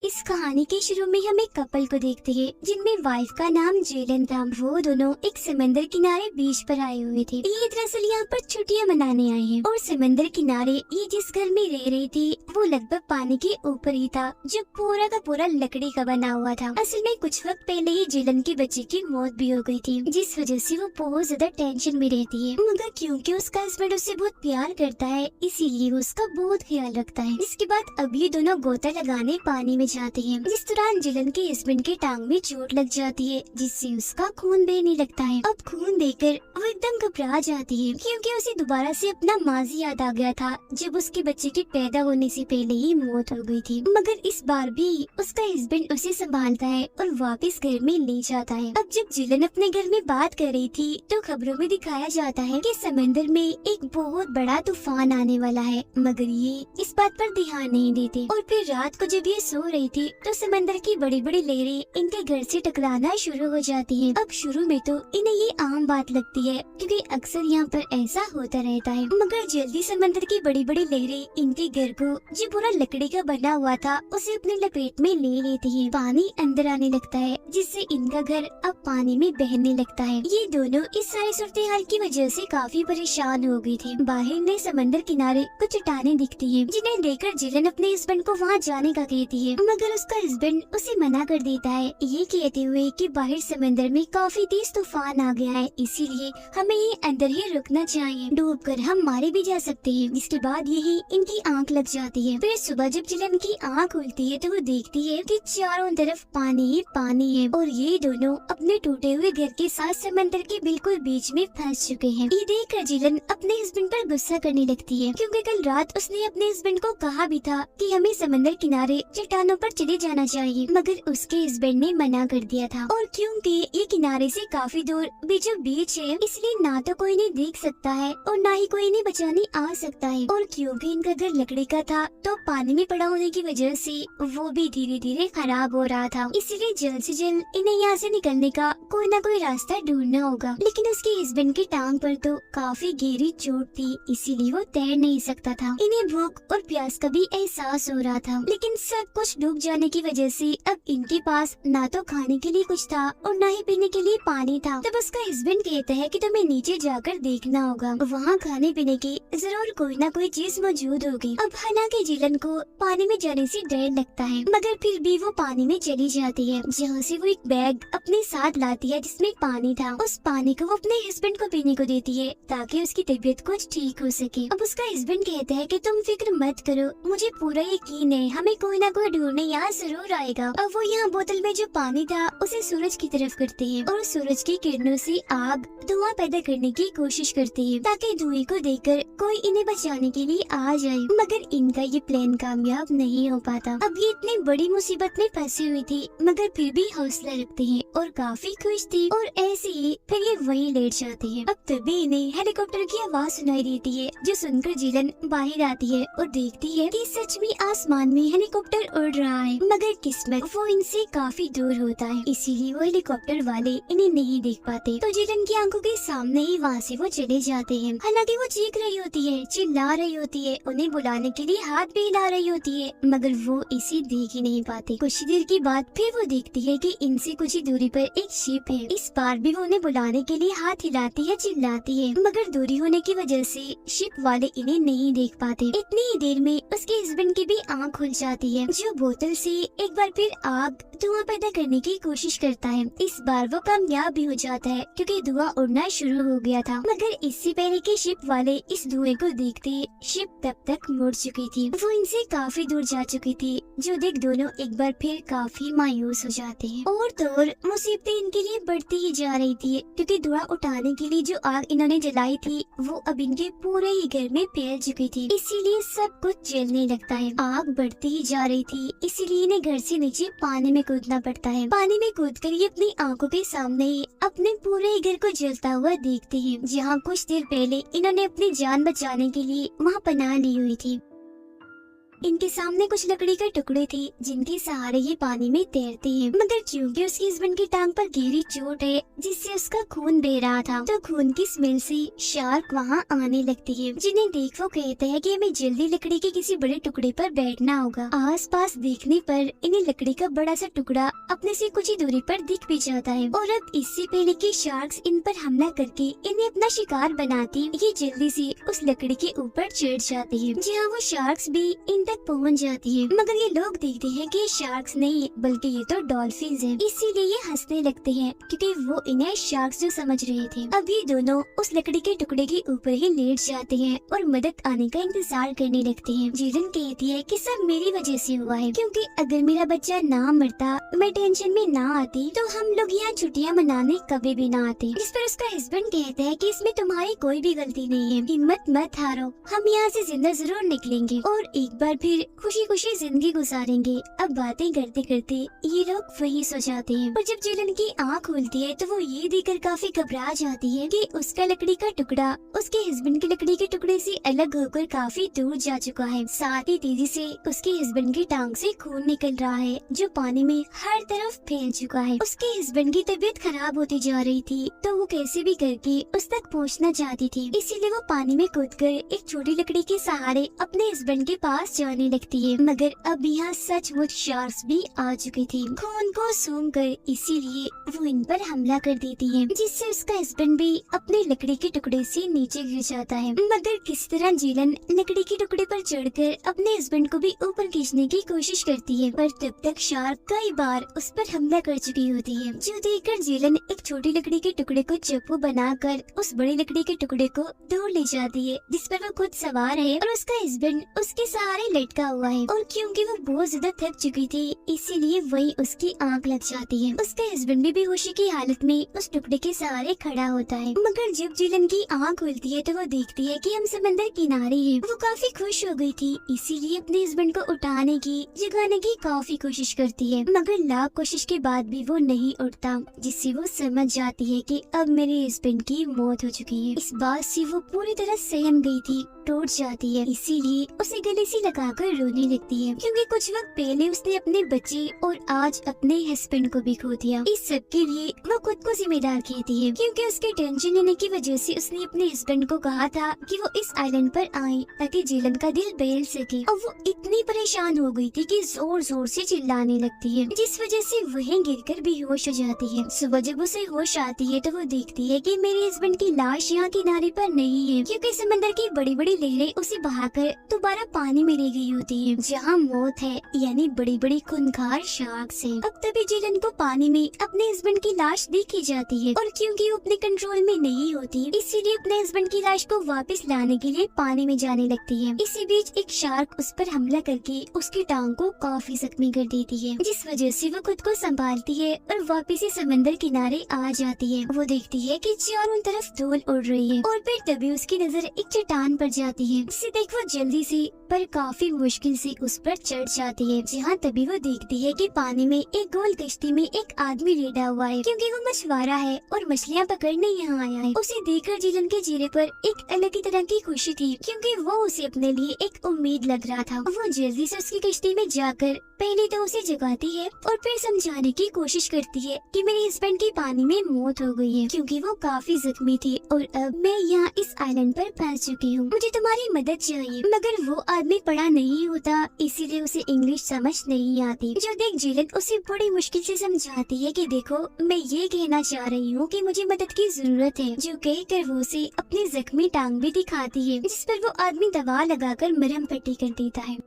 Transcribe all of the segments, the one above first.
इस कहानी के शुरू में हम एक कपल को देखते हैं जिनमें वाइफ का नाम जेलन था। वो दोनों एक समंदर किनारे बीच पर आए हुए थे। ये दरअसल यहाँ पर छुट्टियाँ मनाने आए हैं और समंदर किनारे ये जिस घर में रह रही थी वो लगभग पानी के ऊपर ही था, जो पूरा का पूरा लकड़ी का बना हुआ था। असल में कुछ वक्त पहले ही जेलन के बच्चे की मौत भी हो गई थी, जिस वजह से वो बहुत ज्यादा टेंशन में रहती है। मगर क्योंकि उसका हस्बैंड उससे बहुत प्यार करता है, इसीलिए वो उसका बहुत ख्याल रखता है। इसके बाद अब ये दोनों गोता लगाने पानी में जाते हैं। जिस दौरान जेलन के हस्बैंड के टांग में चोट लग जाती है, जिससे उसका खून बहने लगता है। अब खून देखकर वो एकदम घबरा जाती है, क्योंकि उसे दोबारा से अपना माजी याद आ गया था, जब उसके बच्चे के पैदा होने से पहले ही मौत हो गई थी। मगर इस बार भी उसका हस्बैंड उसे संभालता है और वापस घर में ले जाता है। अब जब जेलन अपने घर में बात कर रही थी तो खबरों में दिखाया जाता है कि समंदर में एक बहुत बड़ा तूफान आने वाला है, मगर ये इस बात पर ध्यान नहीं देते। और फिर रात को जब ये सो रही थी तो समंदर की बड़ी बड़ी लहरें इनके घर से टकराना शुरू हो जाती हैं। अब शुरू में तो इन्हें ये आम बात लगती है, क्योंकि अक्सर यहाँ पर ऐसा होता रहता है। मगर जल्दी समंदर की बड़ी बड़ी लहरें इनके घर को, जो पूरा लकड़ी का बना हुआ था, उसे अपने लपेट में ले लेती है। पानी अंदर आने लगता है, जिससे इनका घर अब पानी में बहने लगता है। ये दोनों इस सारी सूरत हाल की वजह से काफी परेशान हो गई थी। बाहर में समंदर किनारे कुछ चट्टानें दिखती है, जिन्हें देखकर जेलन अपने हस्बैंड को वहाँ जाने का कहती है, मगर उसका हस्बैंड उसे मना कर देता है, ये कहते हुए कि बाहर समंदर में काफी तेज तूफान आ गया है, इसीलिए हमें ये अंदर ही रुकना चाहिए, डूबकर हम मारे भी जा सकते हैं। जिसके बाद यही इनकी आंख लग जाती है। फिर सुबह जब जेलन की आंख खुलती है तो वो देखती है कि चारों तरफ पानी ही पानी है और ये दोनों अपने टूटे हुए घर के साथ समंदर के बिल्कुल बीच में फंस चुके हैं। ये देखकर जेलन अपने हस्बैंड पर गुस्सा करने लगती है, क्योंकि कल रात उसने अपने हस्बैंड को कहा भी था कि हमें समंदर किनारे चट्टानों पर चले जाना चाहिए, मगर उसके हस्बैंड ने मना कर दिया था। और क्योंकि ये किनारे से काफी दूर बीचों बीच है, इसलिए ना तो कोई नहीं देख सकता है और ना ही कोई इन्हें बचाने आ सकता है। और क्योंकि इनका घर लकड़ी का था तो पानी में पड़ा होने की वजह से वो भी धीरे धीरे खराब हो रहा था, इसीलिए जल्द से जल्द इन्हें यहाँ से निकलने का कोई ना कोई रास्ता ढूंढना होगा। लेकिन उसके हस्बैंड की टांग पर तो काफी गहरी चोट थी, इसीलिए वो तैर नहीं सकता था। इन्हें भूख और प्यास का भी एहसास हो रहा था, लेकिन सब कुछ डूब जाने की वजह से अब इनके पास ना तो खाने के लिए कुछ था और ना ही पीने के लिए पानी था। तब उसका हस्बैंड कहता है कि तुम्हें नीचे जाकर देखना होगा, वहाँ खाने पीने की जरूर कोई ना कोई चीज मौजूद होगी। अब हालांकि जेलन को पानी में जाने से डर लगता है, मगर फिर भी वो पानी में चली जाती है, जहाँ से वो एक बैग अपने साथ लाती है जिसमें पानी था। उस पानी को वो अपने हस्बैंड को पीने को देती है ताकि उसकी तबीयत कुछ ठीक हो सके। अब उसका हस्बैंड कहता है कि तुम फिक्र मत करो, मुझे पूरा यकीन है हमें कोई ना कोई ढूंढने यहाँ जरूर आएगा। अब वो यहाँ बोतल में जो पानी था उसे सूरज की तरफ करते हैं और सूरज की किरणों से आग धुआं पैदा करने की कोशिश करते हैं, ताकि धुएं को देखकर कोई इन्हें बचाने के लिए आ जाए। मगर इनका ये प्लान कामयाब नहीं हो पाता। अब ये इतनी बड़ी मुसीबत में फंसी हुई थी, मगर फिर भी हौसला रखते हैं और काफी खुश थी। और ऐसे ही फिर ये वहीं लेट जाते हैं। अब तभी इन्हें हेलीकॉप्टर की आवाज सुनाई देती है, जो सुनकर जेलन बाहर आती है और देखती है कि सच में आसमान में हेलीकॉप्टर उड़ रहा है, मगर किस्मत वो इनसे काफी दूर होता है, इसीलिए वो हेलीकॉप्टर वाले इन्हें नहीं देख पाते। तो जेलन की आंखों के सामने ही वहाँ से वो चले जाते हैं। हालांकि वो चीख रही होती है, चिल्ला रही होती है, उन्हें बुलाने के लिए हाथ भी हिला रही होती है, मगर वो इसे देख ही नहीं पाते। कुछ देर के बाद फिर वो देखती है कि इनसे कुछ ही दूरी पर एक शिप है। इस बार भी वो उन्हें बुलाने के लिए हाथ हिलाती है, चिल्लाती है, मगर दूरी होने की वजह से शिप वाले इन्हें नहीं देख पाते। इतनी ही देर में उसके हस्बैंड की भी आंख खुल जाती है, जो बोतल से एक बार फिर आग धुआं पैदा करने की कोशिश करता है। इस बार वो कामयाब भी हो जाता है, क्योंकि धुआं उड़ना शुरू हो गया था। मगर इससे पहले कि शिप वाले इस धुएं को देखते, शिप तब तक मुड़ चुकी थी। वो इनसे काफी दूर जा चुकी थी, जो देख दोनों एक बार फिर काफी मायूस हो जाते हैं। और तो और मुसीबतें इनके लिए बढ़ती ही जा रही थी, क्योंकि धुआं उठाने के लिए जो आग इन्होंने जलाई थी वो अब इनके पूरे ही घर में फैल चुकी थी, इसीलिए सब कुछ जलने लगता है। आग बढ़ती ही जा रही थी, इसीलिए इन्हें घर से नीचे पानी में कूदना पड़ता है। पानी में कूदकर ये अपनी आंखों के सामने ही अपने पूरे ही घर को जलता हुआ देखते हैं, जहाँ कुछ देर पहले इन्होंने अपनी जान बचाने के लिए वहाँ पनाह ली हुई थी। इनके सामने कुछ लकड़ी के टुकड़े थे जिनके सहारे ये पानी में तैरते हैं, मगर क्योंकि उसकी हस्बैंड की टांग पर गहरी चोट है जिससे उसका खून बह रहा था, तो खून की स्मेल से शार्क वहाँ आने लगती है। जिन्हें देख वो कहता है कि हमें जल्दी लकड़ी के किसी बड़े टुकड़े पर बैठना होगा। आसपास देखने पर इन्हें लकड़ी का बड़ा सा टुकड़ा अपने से कुछ ही दूरी पर दिख भी जाता है, और अब इससे पहले कि शार्क्स इन पर हमला करके इन्हें अपना शिकार बनाती, ये जल्दी से उस लकड़ी के ऊपर चढ़ जाती है, जहाँ वो शार्क्स भी इन तक पहुँच जाती है। मगर ये लोग देखते हैं कि ये शार्क्स नहीं बल्कि ये तो डॉल्फिन्स हैं, इसीलिए ये हंसने लगते हैं क्योंकि वो इन्हें शार्क्स जो समझ रहे थे। अब ये दोनों उस लकड़ी के टुकड़े के ऊपर ही लेट जाते हैं और मदद आने का इंतजार करने लगते हैं। जिलन कहती है कि सब मेरी वजह से हुआ है, क्योंकि अगर मेरा बच्चा ना मरता, मैं टेंशन में ना आती, तो हम लोग यहाँ छुट्टियाँ मनाने कभी भी ना आते। इस पर उसका हस्बैंड कहता है कि इसमें तुम्हारी कोई भी गलती नहीं है, हिम्मत मत हारो, हम यहाँ से जिंदा जरूर निकलेंगे और एक बार फिर खुशी खुशी जिंदगी गुजारेंगे। अब बातें करते करते ये लोग वहीं सो जाते हैं, और जब जिलन की आँख खुलती है तो वो ये देखकर काफी घबरा जाती है कि उसका लकड़ी का टुकड़ा उसके हस्बैंड के लकड़ी के टुकड़े से अलग होकर काफी दूर जा चुका है। साथ ही तेजी से उसके हस्बैंड की टांग से खून निकल रहा है जो पानी में हर तरफ फैल चुका है। उसके हस्बैंड की तबीयत खराब होती जा रही थी, तो वो कैसे भी करके उस तक पहुंचना चाहती थी, इसीलिए वो पानी में कूदकर एक छोटी लकड़ी के सहारे अपने हस्बैंड के पास जाने लगती है। मगर अब यहाँ सचमुच शार्क्स भी आ चुकी थी खून को सूंघ कर, इसीलिए वो इन पर हमला कर देती है, जिससे उसका हस्बैंड भी अपने लकड़ी के टुकड़े से नीचे गिर जाता है। मगर किस तरह जिलन लकड़ी के टुकड़े पर चढ़कर अपने हस्बैंड को भी ऊपर खींचने की कोशिश करती है, पर तब तक शार्क कई बार उस पर हमला कर चुकी होती है, जो देखकर जिलन एक छोटी लकड़ी के टुकड़े को चप्पू बनाकर उस बड़ी लकड़ी के टुकड़े को दूर ले जाती है, जिस पर वो खुद सवार है और उसका हस्बैंड उसके सहारे लटका हुआ है। और क्योंकि वो बहुत ज्यादा थक चुकी थी, इसीलिए वही उसकी आंख लग जाती है। उसका हस्बैंड भी बेहोशी की हालत में उस टुकड़े के सहारे खड़ा होता है। मगर जब जिलन की आंख खुलती है तो वो देखती है कि हम समंदर किनारे हैं। वो काफी खुश हो गई थी, इसीलिए अपने हस्बैंड को उठाने की, जगाने की काफी कोशिश करती है, मगर लाख कोशिश के बाद भी वो नहीं उठता, जिससे वो समझ जाती है कि अब मेरे हस्बैंड की मौत हो चुकी है। इस बात से वो पूरी तरह सहम गई थी, टूट जाती है, इसीलिए उसे गले से लगाकर रोने लगती है, क्योंकि कुछ वक्त पहले उसने अपने बच्चे और आज अपने हस्बैंड को भी खो दिया। इस सब के लिए वो खुद को जिम्मेदार कहती है, क्योंकि उसके टेंशन लेने की वजह से उसने अपने हस्बैंड को कहा था कि वो इस आइलैंड पर आए ताकि जिलन का दिल बहल सके, और वो इतनी परेशान हो गई थी कि जोर जोर से चिल्लाने लगती है, जिस वजह से वहीं गिरकर बेहोश हो जाती है। सुबह जब उसे होश आती है तो वो देखती है कि मेरे हस्बैंड की लाश यहाँ किनारे पर नहीं है, क्योंकि समंदर की बड़ी बड़ी लहरें उसे बहाकर दोबारा पानी में ले गई होती है, जहाँ मौत है, यानी बड़ी बड़ी खूंखार शार्क्स हैं। अब तभी जिलन को पानी में अपने हस्बैंड की लाश देखी जाती है, और क्योंकि वो अपने कंट्रोल में नहीं होती, इसीलिए अपने हस्बैंड की लाश को वापस लाने के लिए पानी में जाने लगती है। इसी बीच एक शार्क उस पर हमला करके उसकी टांग को काफी जख्मी कर देती है, जिस वजह से वो खुद को संभालती है और वापस ही समंदर किनारे आ जाती है। वो देखती है कि चारों तरफ धूल उड़ रही है, और फिर तभी उसकी नजर एक चट्टान पर जाती है, जिसे देख वो जल्दी से पर काफी मुश्किल से उस पर चढ़ जाती है, जहाँ तभी वो देखती है कि पानी में एक गोल कश्ती में एक आदमी लेटा हुआ है, क्योंकि वो मछुआरा है और मछलियाँ पकड़ने यहाँ आया है। उसे देखकर जिलन के चेहरे पर एक अलग ही तरह की खुशी थी, क्योंकि वो उसे अपने लिए एक उम्मीद लग रहा था। वो जल्दी से उसकी कश्ती में जाकर पहले तो उसे जगाती है और फिर समझाने की कोशिश करती है कि मेरे हस्बैंड की पानी में मौत हो गई है, क्योंकि वो काफी जख्मी थी और अब मैं यहाँ इस आइलैंड पर फंस चुकी हूँ, मुझे तुम्हारी मदद चाहिए। मगर वो आदमी पढ़ा नहीं होता, इसीलिए उसे इंग्लिश समझ नहीं आती, जो देख जिलन उसे बड़ी मुश्किल से समझाती है कि देखो मैं ये कहना चाह रही हूँ कि मुझे मदद की जरूरत है, जो कहकर वो उसे अपनी जख्मी टांग भी दिखाती है, जिस पर वो आदमी दवा लगाकर मरहम पट्टी कर देता है।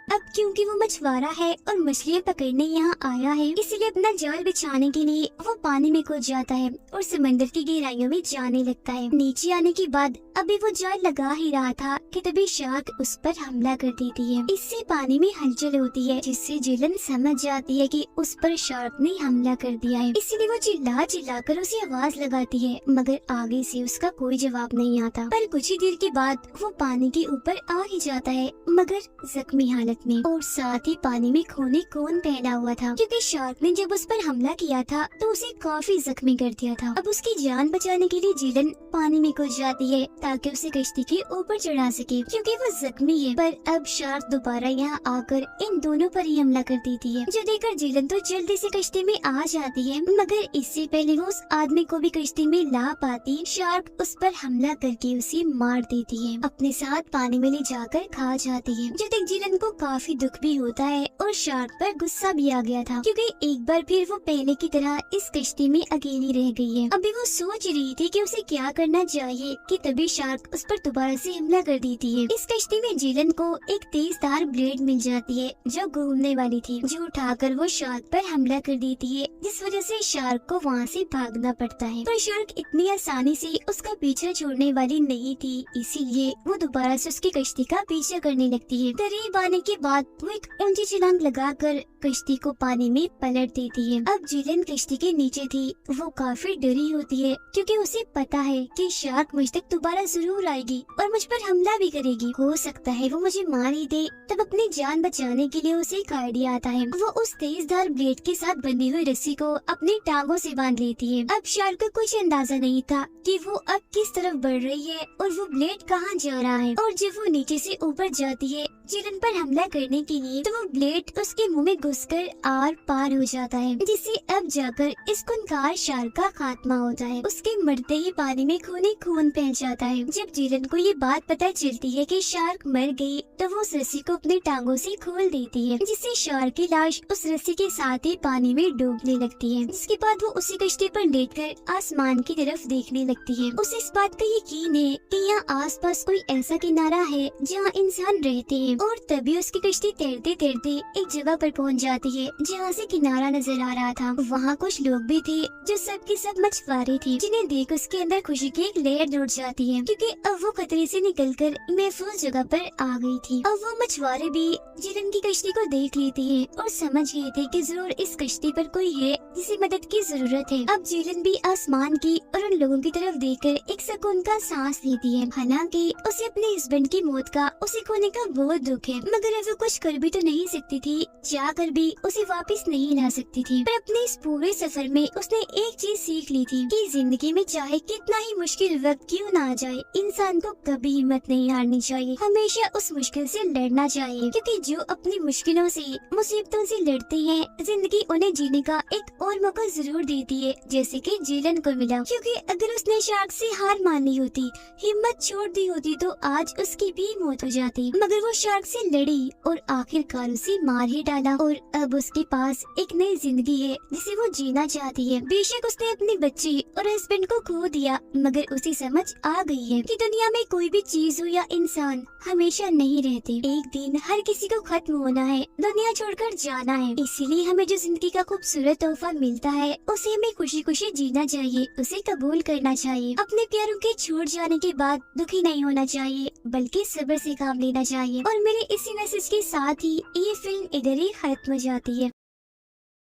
अब क्योंकि वो मछुआरा है और मछलियाँ पकड़ने यहाँ आया है, इसलिए अपना जाल बिछाने के लिए वो पानी में कूद जाता है और समंदर की गहराइयों में जाने लगता है। नीचे आने के बाद अभी वो जाल लगा ही रहा था कि तभी शार्क उस पर हमला कर देती है। इससे पानी में हलचल होती है, जिससे जिलन समझ जाती है कि उस पर शार्क ने हमला कर दिया है, इसीलिए वो चिल्ला चिल्ला कर उसे आवाज लगाती है, मगर आगे से उसका कोई जवाब नहीं आता। पर कुछ ही देर के बाद वो पानी के ऊपर आ ही जाता है, मगर जख्मी हालत हाथ में और साथ ही पानी में खूनी खून फैला हुआ था, क्योंकि शार्क ने जब उस पर हमला किया था तो उसे काफी जख्मी कर दिया था। अब उसकी जान बचाने के लिए जिलन पानी में कूद जाती है ताकि उसे कश्ती के ऊपर चढ़ा सके, क्योंकि वो जख्मी है। पर अब शार्क दोबारा यहाँ आकर इन दोनों पर ही हमला कर देती है, जो देखकर जिलन तो जल्दी से कश्ती में आ जाती है, मगर इससे पहले वो उस आदमी को भी कश्ती में ला पाती, शार्क उस पर हमला करके उसे मार देती है, अपने साथ पानी में ले जाकर खा जाती है, जो देख जिलन को काफी दुख भी होता है और शार्क पर गुस्सा भी आ गया था, क्योंकि एक बार फिर वो पहले की तरह इस कश्ती में अकेली रह गई है। अभी वो सोच रही थी कि उसे क्या करना चाहिए कि तभी शार्क उस पर दोबारा से हमला कर देती है। इस कश्ती में जिलन को एक तेज धार ब्लेड मिल जाती है जो घूमने वाली थी, जो उठाकर वो शार्क पर हमला कर देती है, जिस वजह से शार्क को वहाँ से भागना पड़ता है। पर शार्क इतनी आसानी से उसका पीछा छोड़ने वाली नहीं थी, इसीलिए वो दोबारा से उसकी कश्ती का पीछा करने लगती है। करीब आने के बाद वो एक ऊंची छलांग लगाकर कश्ती को पानी में पलट देती है। अब जिलन कश्ती के नीचे थी, वो काफी डरी होती है, क्योंकि उसे पता है कि शार्क मुझ तक दोबारा जरूर आएगी और मुझ पर हमला भी करेगी। हो सकता है वो मुझे मार ही दे। तब अपनी जान बचाने के लिए उसे एक आइडिया आता है। वो उस तेजधार ब्लेड के साथ बंधी हुई रस्सी को अपनी टांगों से बांध लेती है। अब शार्क को कुछ अंदाजा नहीं था कि वो अब किस तरफ बढ़ रही है और वो ब्लेड कहाँ जा रहा है। और जब वो नीचे से ऊपर जाती है जिलन पर हमला करने के लिए, तो वो ब्लेड उसके मुंह में घुसकर आर पार हो जाता है, जिससे अब जाकर इस खूंखार शार्क का खात्मा होता है। उसके मरते ही पानी में खूनी खून फैल जाता है। जब जिलन को ये बात पता चलती है कि शार्क मर गई, तो वो उस रस्सी को अपनी टांगों से खोल देती है, जिससे शार्क की लाश उस रस्सी के साथ ही पानी में डूबने लगती है। जिसके बाद वो उसी कश्ती पर लेटकर आसमान की तरफ देखने लगती है। उसे इस बात का यकीन है कि यहाँ आसपास कोई ऐसा किनारा है जहाँ इंसान रहते हैं। और तभी उसकी कश्ती तैरते तैरते एक जगह पर पहुँच जाती है जहाँ से किनारा नजर आ रहा था। वहाँ कुछ लोग भी थे जो सब के सब मछुआरे थे, जिन्हें देख उसके अंदर खुशी की एक लहर उठ जाती है, क्योंकि अब वो खतरे से निकलकर महफूज जगह पर आ गई थी। अब वो मछुआरे भी जिलन की कश्ती को देख लेते हैं और समझ गए थे कि जरूर इस कश्ती पर कोई है जिसे मदद की जरूरत है। अब जिलन भी आसमान की और उन लोगों की तरफ देखकर एक सुकून का सांस लेती है। हालांकि उसे अपने हस्बैंड की मौत का उसे खोने का बहुत दुख है, मगर अब वो कुछ कर भी तो नहीं सकती थी, चाहकर भी उसे वापस नहीं ला सकती थी। पर अपने इस पूरे सफर में उसने एक चीज सीख ली थी कि जिंदगी में चाहे कितना ही मुश्किल वक्त क्यों ना आ जाए, इंसान को कभी हिम्मत नहीं हारनी चाहिए, हमेशा उस मुश्किल से लड़ना चाहिए, क्योंकि जो अपनी मुश्किलों से मुसीबतों से लड़ते हैं, जिंदगी उन्हें जीने का एक और मौका जरूर देती है, जैसे कि जिलन को मिला। क्योंकि अगर उसने शार्क से हार मान ली होती, हिम्मत छोड़ दी होती, तो आज उसकी भी मौत हो जाती। मगर वो शार्क से लड़ी और आखिरकार उसे मार ही डाला, और अब उसके पास एक नई जिंदगी है जिसे वो जीना चाहती है। बेशक उसने अपने बच्चे और हस्बैंड को खो दिया, मगर उसे समझ आ गई है कि दुनिया में कोई भी चीज हो या इंसान हमेशा नहीं रहते। एक दिन हर किसी को खत्म होना है, दुनिया छोड़कर जाना है। इसीलिए हमें जो जिंदगी का खूबसूरत तोहफा मिलता है, उसे हमें खुशी खुशी जीना चाहिए, उसे कबूल करना चाहिए। अपने प्यारों के छूट जाने के बाद दुखी नहीं होना चाहिए, बल्कि सब्र से काम लेना चाहिए। और मेरे इसी मैसेज के साथ ही ये फिल्म इधर ही खत्म हो जाती है।